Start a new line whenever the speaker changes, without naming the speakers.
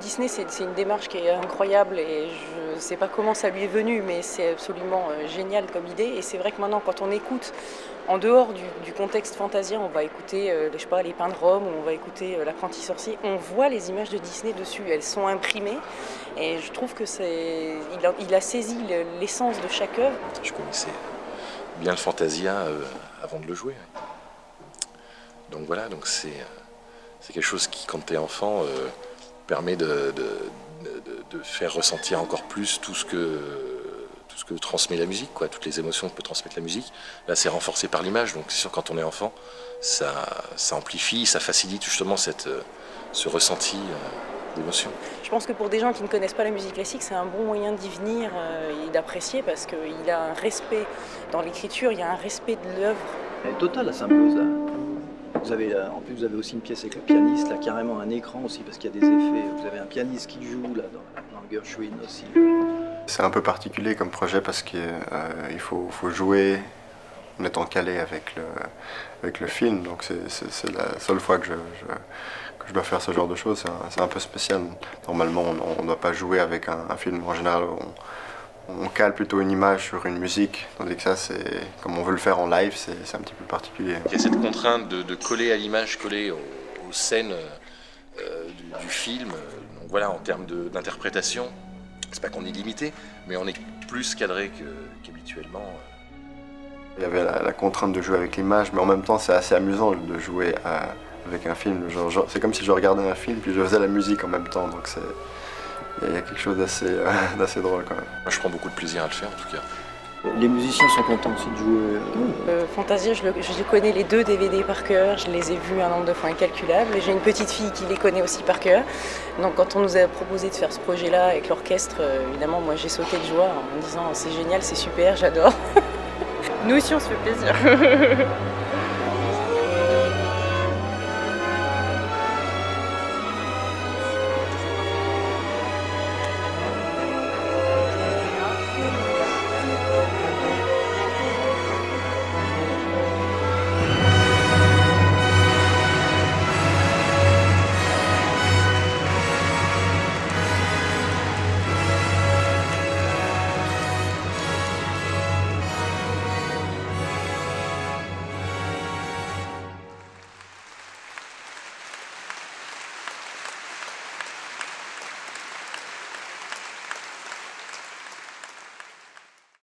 Disney, c'est une démarche qui est incroyable et je ne sais pas comment ça lui est venu, mais c'est absolument génial comme idée. Et c'est vrai que maintenant, quand on écoute, en dehors du contexte Fantasia, on va écouter je sais pas, Les Pins de Rome, ou on va écouter L'Apprenti Sorcier, on voit les images de Disney dessus, elles sont imprimées. Et je trouve que il a saisi l'essence de chaque œuvre.
Je connaissais bien le Fantasia avant de le jouer. Donc voilà, donc c'est quelque chose qui, quand tu es enfant, permet de faire ressentir encore plus tout ce que transmet la musique, quoi, toutes les émotions que peut transmettre la musique. Là, c'est renforcé par l'image, donc c'est sûr, quand on est enfant, ça amplifie, ça facilite justement ce ressenti d'émotion.
Je pense que pour des gens qui ne connaissent pas la musique classique, c'est un bon moyen d'y venir et d'apprécier, parce qu'il a un respect dans l'écriture, il y a un respect de l'œuvre.
Elle est totale, la symbiose, là. En plus, vous avez aussi une pièce avec le pianiste, là, carrément un écran aussi, parce qu'il y a des effets. Vous avez un pianiste qui joue, là, dans Gershwin aussi.
C'est un peu particulier comme projet parce qu'il faut jouer en étant calé avec le film. Donc c'est la seule fois que je dois faire ce genre de choses. C'est un peu spécial. Normalement, on ne doit pas jouer avec un film. En général, on cale plutôt une image sur une musique, tandis que ça, comme on veut le faire en live, c'est un petit peu particulier.
Il y a cette contrainte de coller à l'image, coller aux scènes du film. Donc voilà, en termes d'interprétation, c'est pas qu'on est limité, mais on est plus cadré qu'habituellement.
Il y avait la contrainte de jouer avec l'image, mais en même temps, c'est assez amusant de jouer avec un film. C'est comme si je regardais un film, puis je faisais la musique en même temps, donc il y a quelque chose d'assez drôle quand même.
Moi, je prends beaucoup de plaisir à le faire en tout cas.
Les musiciens sont contents aussi de jouer.
Fantasia, je connais les 2 DVD par cœur, je les ai vus un nombre de fois incalculable. J'ai une petite fille qui les connaît aussi par cœur. Donc quand on nous a proposé de faire ce projet-là avec l'orchestre, évidemment, moi j'ai sauté de joie en me disant c'est génial, c'est super, j'adore. Nous aussi on se fait plaisir.